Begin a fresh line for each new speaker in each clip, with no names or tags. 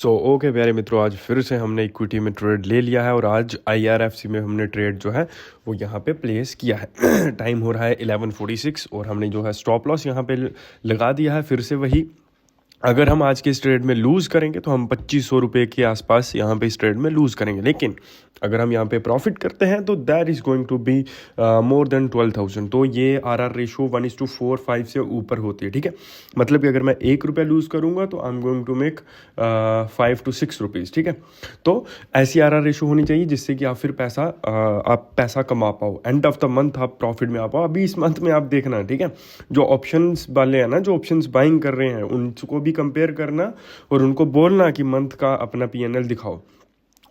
Okay प्यारे मित्रों, आज फिर से हमने इक्विटी में ट्रेड ले लिया है और आज IRFC में हमने ट्रेड जो है वो यहाँ पे प्लेस किया है। टाइम हो रहा है 11:46 और हमने जो है स्टॉप लॉस यहाँ पे लगा दिया है। फिर से वही, अगर हम आज के इस ट्रेड में लूज़ करेंगे तो हम 2500 रुपये के आसपास यहाँ पे इस ट्रेड में लूज़ करेंगे, लेकिन अगर हम यहाँ पे प्रॉफिट करते हैं तो that is going to be more than 12,000। तो ये RR रेशो 1:4-5 से ऊपर होती है। ठीक है, मतलब कि अगर मैं 1 रुपया लूज़ करूँगा तो I am going to make 5 to 6 rupees. ठीक है, तो ऐसी RR रेशो होनी चाहिए जिससे कि आप फिर आप पैसा कमा पाओ, एंड ऑफ द मंथ आप प्रॉफिट में आ पाओ। अभी इस मंथ में आप देखना, ठीक है, जो ऑप्शंस वाले हैं ना, जो ऑप्शंस बाइंग कर रहे हैं, उनको भी कंपेयर करना और उनको बोलना कि मंथ का अपना PNL दिखाओ,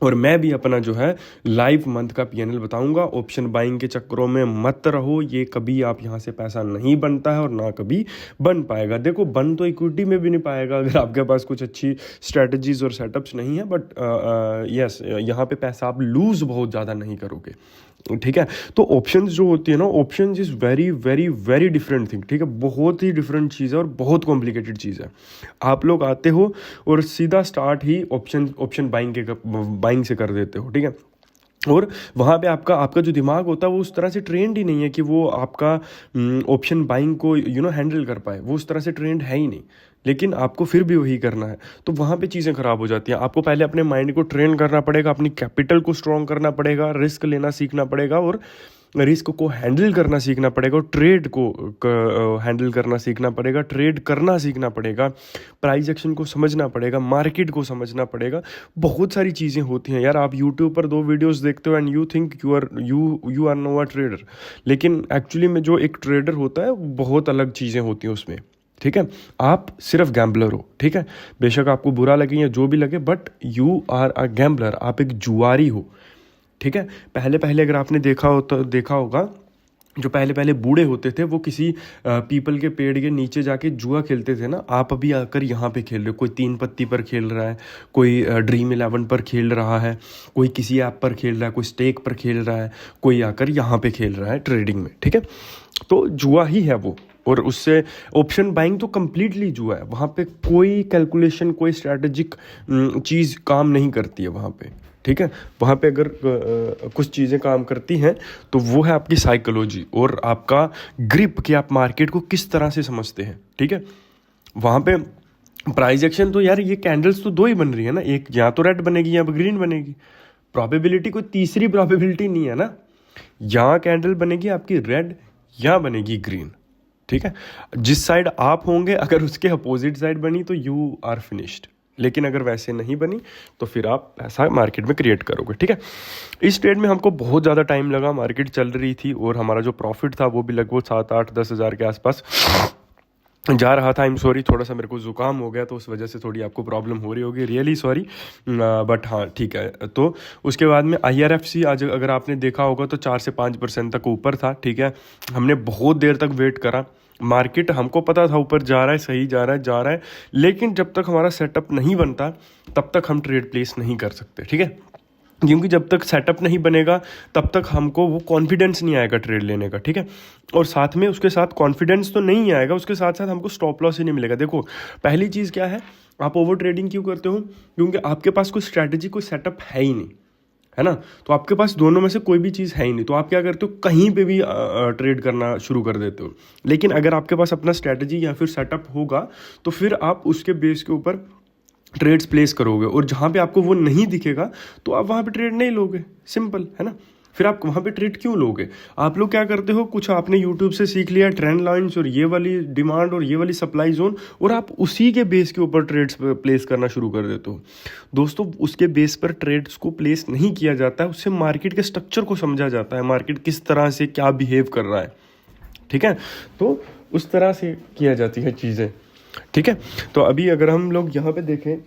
और मैं भी अपना जो है लाइव मंथ का PNL बताऊंगा। ऑप्शन बाइंग के चक्करों में मत रहो, ये कभी आप यहाँ से पैसा नहीं बनता है और ना कभी बन पाएगा। देखो, बन तो इक्विटी में भी नहीं पाएगा अगर आपके पास कुछ अच्छी स्ट्रेटजीज और सेटअप्स नहीं है, बट यस, यहाँ पे पैसा आप लूज बहुत ज़्यादा नहीं करोगे। ठीक है, तो ऑप्शंस जो होती है ना, options is very very very different thing. ठीक है, बहुत ही डिफरेंट चीज़ है और बहुत कॉम्प्लिकेटेड चीज़ है। आप लोग आते हो और सीधा स्टार्ट ही ऑप्शन बाइंग से कर देते हो। ठीक है, और वहाँ पे आपका जो दिमाग होता है वो उस तरह से ट्रेंड ही नहीं है कि वो आपका ऑप्शन बाइंग को हैंडल कर पाए। वो उस तरह से ट्रेंड है ही नहीं, लेकिन आपको फिर भी वही करना है, तो वहाँ पे चीज़ें ख़राब हो जाती हैं। आपको पहले अपने माइंड को ट्रेन करना पड़ेगा, अपनी कैपिटल को स्ट्रॉन्ग करना पड़ेगा, रिस्क लेना सीखना पड़ेगा और रिस्क को हैंडल करना सीखना पड़ेगा और ट्रेड को हैंडल करना सीखना पड़ेगा, ट्रेड करना सीखना पड़ेगा, प्राइस एक्शन को समझना पड़ेगा, मार्केट को समझना पड़ेगा। बहुत सारी चीज़ें होती हैं यार। आप यूट्यूब पर 2 वीडियोस देखते हो and you think you are no a trader, लेकिन एक्चुअली में जो एक ट्रेडर होता है बहुत अलग चीज़ें होती हैं उसमें। ठीक है, आप सिर्फ गैम्बलर हो। ठीक है, बेशक आपको बुरा लगे या जो भी लगे, but you are a gambler, आप एक जुआरी हो। ठीक है, पहले पहले अगर आपने देखा होगा, जो पहले पहले बूढ़े होते थे वो किसी पीपल के पेड़ के नीचे जाके जुआ खेलते थे ना। आप अभी आकर यहाँ पे खेल रहे हो, कोई 3 पत्ती पर खेल रहा है, कोई ड्रीम 11 पर खेल रहा है, कोई किसी ऐप पर खेल रहा है, कोई स्टेक पर खेल रहा है, कोई आकर यहाँ पे खेल रहा है ट्रेडिंग में। ठीक है, तो जुआ ही है वो। और उससे ऑप्शन बाइंग तो कम्प्लीटली जुआ है। वहाँ पे कोई कैलकुलेशन, कोई स्ट्रैटेजिक चीज़ काम नहीं करती है वहाँ पे। ठीक है, वहाँ पे अगर कुछ चीज़ें काम करती हैं तो वो है आपकी साइकोलॉजी और आपका ग्रिप, कि आप मार्केट को किस तरह से समझते हैं। ठीक है, वहाँ पे प्राइस एक्शन तो यार, ये कैंडल्स तो 2 ही बन रही है ना, एक या तो रेड बनेगी या ग्रीन बनेगी। प्रॉबेबिलिटी कोई तीसरी प्रॉबेबिलिटी नहीं है ना। यहाँ कैंडल बनेगी आपकी रेड या बनेगी ग्रीन। ठीक है, जिस साइड आप होंगे, अगर उसके अपोजिट साइड बनी तो यू आर फिनिश्ड, लेकिन अगर वैसे नहीं बनी तो फिर आप पैसा मार्केट में क्रिएट करोगे। ठीक है, इस ट्रेड में हमको बहुत ज़्यादा टाइम लगा, मार्केट चल रही थी और हमारा जो प्रॉफिट था वो भी लगभग 7-8-10 हज़ार के आसपास जा रहा था। आई एम सॉरी, थोड़ा सा मेरे को ज़ुकाम हो गया तो उस वजह से थोड़ी आपको प्रॉब्लम हो रही होगी, रियली सॉरी, बट हाँ ठीक है। तो उसके बाद में IRFC आज अगर आपने देखा होगा तो 4 से 5% तक ऊपर था। ठीक है, हमने बहुत देर तक वेट करा, मार्केट हमको पता था ऊपर जा रहा है, सही जा रहा है, लेकिन जब तक हमारा सेटअप नहीं बनता तब तक हम ट्रेड प्लेस नहीं कर सकते। ठीक है, क्योंकि जब तक सेटअप नहीं बनेगा तब तक हमको वो कॉन्फिडेंस नहीं आएगा ट्रेड लेने का। ठीक है, और साथ में उसके साथ कॉन्फिडेंस तो नहीं आएगा, उसके साथ साथ हमको स्टॉप लॉस ही नहीं मिलेगा। देखो, पहली चीज़ क्या है, आप ओवर ट्रेडिंग क्यों करते हो? क्योंकि आपके पास कोई स्ट्रैटेजी, कोई सेटअप है ही नहीं, है ना। तो आपके पास दोनों में से कोई भी चीज़ है ही नहीं, तो आप क्या करते हो, कहीं पे भी ट्रेड करना शुरू कर देते हो। लेकिन अगर आपके पास अपना स्ट्रैटेजी या फिर सेटअप होगा तो फिर आप उसके बेस के ऊपर ट्रेड्स प्लेस करोगे, और जहाँ पे आपको वो नहीं दिखेगा तो आप वहाँ पे ट्रेड नहीं लोगे। सिंपल है ना। फिर आप वहाँ पे ट्रेड क्यों लोगे? आप लोग क्या करते हो, कुछ आपने यूट्यूब से सीख लिया, ट्रेंड लाइन्स और ये वाली डिमांड और ये वाली सप्लाई जोन, और आप उसी के बेस के ऊपर ट्रेड्स प्लेस करना शुरू कर देते हो। दोस्तों, उसके बेस पर ट्रेड्स को प्लेस नहीं किया जाता है, उससे मार्केट के स्ट्रक्चर को समझा जाता है, मार्केट किस तरह से क्या बिहेव कर रहा है। ठीक है, तो उस तरह से किया जाती है चीज़ें। ठीक है, तो अभी अगर हम लोग यहाँ पे देखें,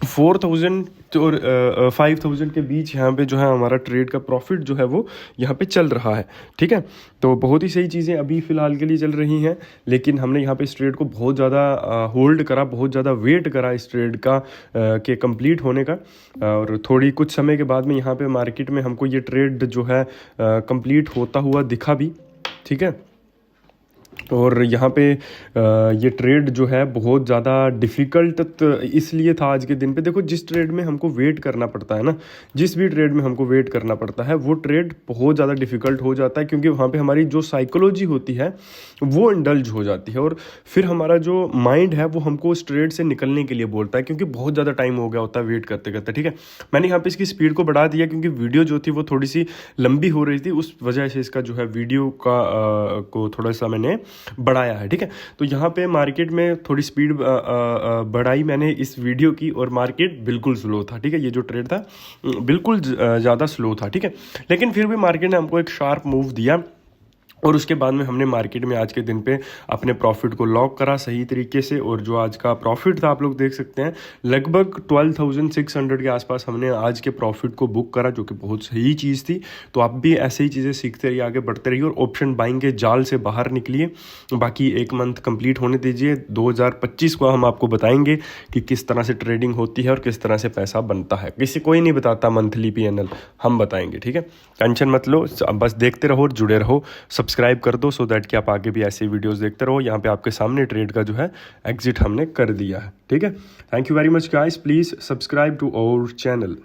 4,000 और 5,000 के बीच यहाँ पे जो है हमारा ट्रेड का प्रॉफिट जो है वो यहाँ पे चल रहा है। ठीक है, तो बहुत ही सही चीज़ें अभी फ़िलहाल के लिए चल रही हैं, लेकिन हमने यहाँ पे इस ट्रेड को बहुत ज़्यादा होल्ड करा, बहुत ज़्यादा वेट करा इस ट्रेड का के कंप्लीट होने का, और थोड़ी कुछ समय के बाद में यहाँ पे मार्केट में हमको ये ट्रेड जो है कंप्लीट होता हुआ दिखा भी। ठीक है, और यहाँ पे ये ट्रेड जो है बहुत ज़्यादा डिफ़िकल्ट इसलिए था आज के दिन पे। देखो जिस ट्रेड में हमको वेट करना पड़ता है ना, जिस भी ट्रेड में हमको वेट करना पड़ता है वो ट्रेड बहुत ज़्यादा डिफ़िकल्ट हो जाता है, क्योंकि वहाँ पे हमारी जो साइकोलॉजी होती है वो इंडल्ज हो जाती है, और फिर हमारा जो माइंड है वो हमको उस ट्रेड से निकलने के लिए बोलता है, क्योंकि बहुत ज़्यादा टाइम हो गया होता है वेट करते करते। ठीक है, मैंने यहाँ पे इसकी स्पीड को बढ़ा दिया क्योंकि वीडियो जो थी वो थोड़ी सी लंबी हो रही थी, उस वजह से इसका जो है वीडियो का को थोड़ा सा मैंने बढ़ाया है। ठीक है, तो यहाँ पे मार्केट में थोड़ी स्पीड बढ़ाई मैंने इस वीडियो की, और मार्केट बिल्कुल स्लो था। ठीक है, ये जो ट्रेड था बिल्कुल ज़्यादा स्लो था। ठीक है, लेकिन फिर भी मार्केट ने हमको एक शार्प मूव दिया, और उसके बाद में हमने मार्केट में आज के दिन पे अपने प्रॉफिट को लॉक करा सही तरीके से। और जो आज का प्रॉफिट था आप लोग देख सकते हैं, लगभग 12,600 के आसपास हमने आज के प्रॉफिट को बुक करा, जो कि बहुत सही चीज़ थी। तो आप भी ऐसे ही चीज़ें सीखते रहिए, आगे बढ़ते रहिए, और ऑप्शन बाइंग के जाल से बाहर निकलिए। बाकी एक मंथ कंप्लीट होने दीजिए, 2025 को हम आपको बताएंगे कि किस तरह से ट्रेडिंग होती है और किस तरह से पैसा बनता है। कोई नहीं बताता मंथली PNL, हम बताएंगे। ठीक है, टेंशन मत लो, बस देखते रहो और जुड़े रहो। सब्सक्राइब कर दो सो दैट कि आप आगे भी ऐसे वीडियोस देखते रहो। यहाँ पे आपके सामने ट्रेड का जो है एग्जिट हमने कर दिया है। ठीक है, thank you very much guys, please subscribe to our channel.